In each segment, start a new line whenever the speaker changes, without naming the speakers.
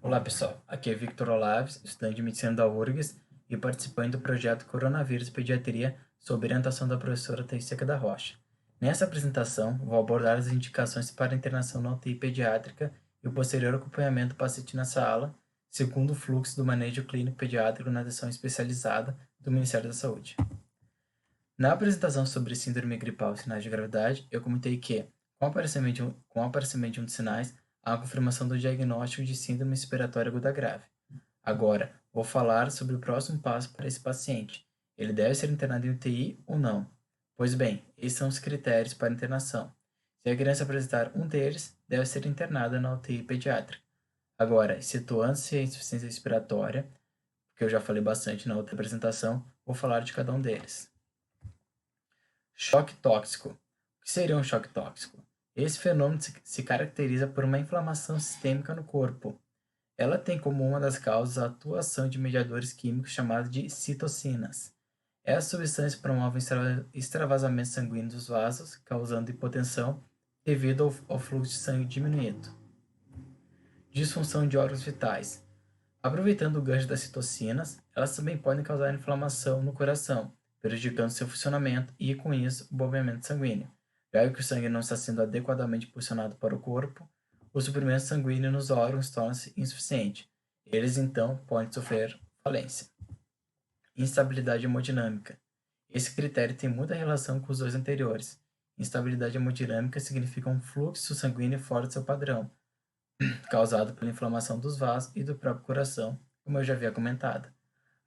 Olá pessoal, aqui é Victor Olaves, estudante de medicina da URGS e participante do projeto Coronavírus e Pediatria sob orientação da professora Taísia da Rocha. Nessa apresentação, vou abordar as indicações para internação na UTI pediátrica e o posterior acompanhamento do paciente na sala, segundo o fluxo do manejo clínico pediátrico na atenção especializada do Ministério da Saúde. Na apresentação sobre síndrome gripal e sinais de gravidade, eu comentei que, com o aparecimento de um dos sinais, há a confirmação do diagnóstico de síndrome respiratória aguda grave. Agora, vou falar sobre o próximo passo para esse paciente. Ele deve ser internado em UTI ou não? Pois bem, esses são os critérios para internação. Se a criança apresentar um deles, deve ser internada na UTI pediátrica. Agora, situando-se a insuficiência respiratória, que eu já falei bastante na outra apresentação, vou falar de cada um deles. Choque tóxico. O que seria um choque tóxico? Esse fenômeno se caracteriza por uma inflamação sistêmica no corpo. Ela tem como uma das causas a atuação de mediadores químicos chamados de citocinas. Essa substância promove o extravasamento sanguíneo dos vasos, causando hipotensão devido ao fluxo de sangue diminuído. Disfunção de órgãos vitais. Aproveitando o gancho das citocinas, elas também podem causar inflamação no coração, prejudicando seu funcionamento e, com isso, o bombeamento sanguíneo. Já que o sangue não está sendo adequadamente posicionado para o corpo, o suprimento sanguíneo nos órgãos torna-se insuficiente. Eles, então, podem sofrer falência. Instabilidade hemodinâmica. Esse critério tem muita relação com os dois anteriores. Instabilidade hemodinâmica significa um fluxo sanguíneo fora do seu padrão, causado pela inflamação dos vasos e do próprio coração, como eu já havia comentado.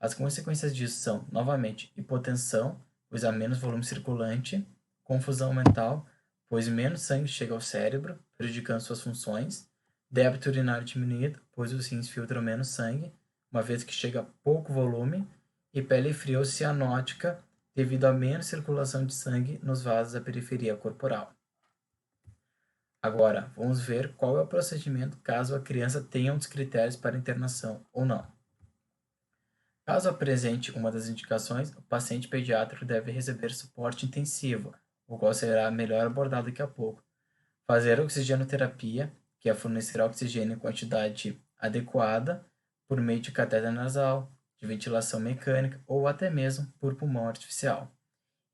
As consequências disso são, novamente, hipotensão, pois há menos volume circulante, confusão mental, pois menos sangue chega ao cérebro, prejudicando suas funções, débito urinário diminuído, pois os rins filtram menos sangue, uma vez que chega pouco volume, e pele fria ou cianótica, devido a menos circulação de sangue nos vasos da periferia corporal. Agora, vamos ver qual é o procedimento caso a criança tenha um dos critérios para internação ou não. Caso apresente uma das indicações, o paciente pediátrico deve receber suporte intensivo, o qual será melhor abordado daqui a pouco. Fazer oxigenoterapia, que é fornecer oxigênio em quantidade adequada, por meio de catéter nasal, de ventilação mecânica ou até mesmo por pulmão artificial.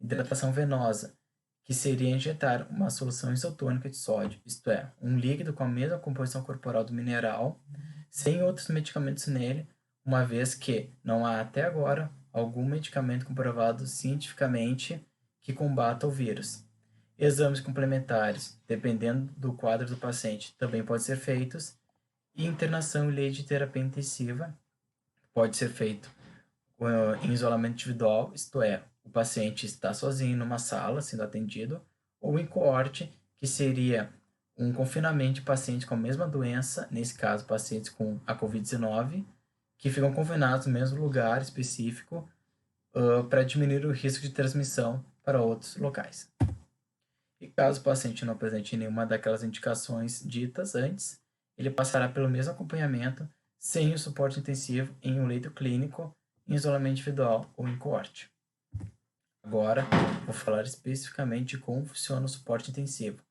Hidratação venosa, que seria injetar uma solução isotônica de sódio, isto é, um líquido com a mesma composição corporal do mineral, sem outros medicamentos nele, uma vez que não há até agora algum medicamento comprovado cientificamente que combata o vírus. Exames complementares, dependendo do quadro do paciente, também podem ser feitos, e internação em leite de terapia intensiva pode ser feito em isolamento individual, isto é, o paciente está sozinho numa sala sendo atendido, ou em coorte, que seria um confinamento de pacientes com a mesma doença, nesse caso, pacientes com a Covid-19, que ficam confinados no mesmo lugar específico para diminuir o risco de transmissão para outros locais. E caso o paciente não apresente nenhuma daquelas indicações ditas antes, ele passará pelo mesmo acompanhamento sem o suporte intensivo em um leito clínico, em isolamento individual ou em coorte. Agora, vou falar especificamente de como funciona o suporte intensivo,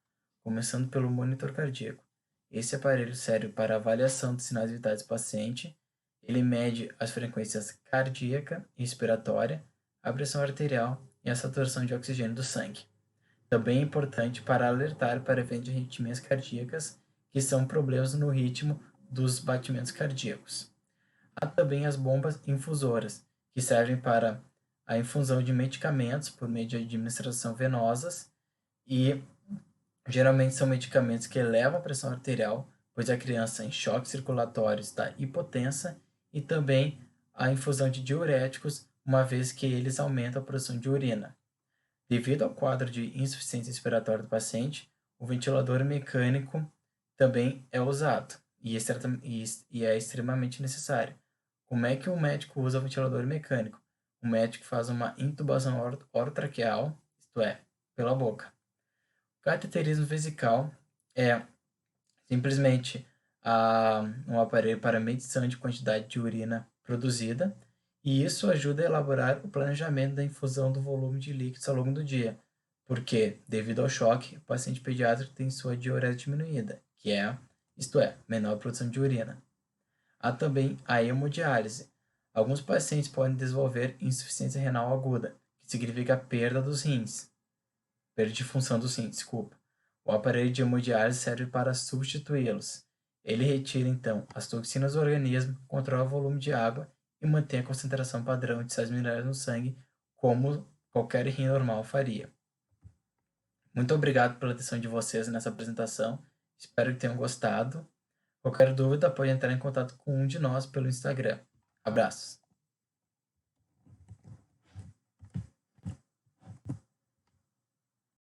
começando pelo monitor cardíaco. Esse aparelho serve para a avaliação dos sinais vitais do paciente. Ele mede as frequências cardíaca e respiratória, a pressão arterial e a saturação de oxigênio do sangue. Também é importante para alertar para eventos de arritmias cardíacas, que são problemas no ritmo dos batimentos cardíacos. Há também as bombas infusoras, que servem para a infusão de medicamentos por meio de administração venosas e geralmente são medicamentos que elevam a pressão arterial, pois a criança em choque circulatório está hipotensa, e também a infusão de diuréticos, uma vez que eles aumentam a produção de urina. Devido ao quadro de insuficiência respiratória do paciente, o ventilador mecânico também é usado e é extremamente necessário. Como é que o médico usa o ventilador mecânico? O médico faz uma intubação orotraqueal, isto é, pela boca. O cateterismo vesical é simplesmente um aparelho para medição de quantidade de urina produzida, e isso ajuda a elaborar o planejamento da infusão do volume de líquidos ao longo do dia, porque, devido ao choque, o paciente pediátrico tem sua diurese diminuída, isto é, menor produção de urina. Há também a hemodiálise. Alguns pacientes podem desenvolver insuficiência renal aguda, que significa perda dos rins, perda de função dos rins, desculpa. O aparelho de hemodiálise serve para substituí-los. Ele retira, então, as toxinas do organismo, controla o volume de água e mantém a concentração padrão de sais minerais no sangue, como qualquer rim normal faria. Muito obrigado pela atenção de vocês nessa apresentação. Espero que tenham gostado. Qualquer dúvida, pode entrar em contato com um de nós pelo Instagram. Abraços!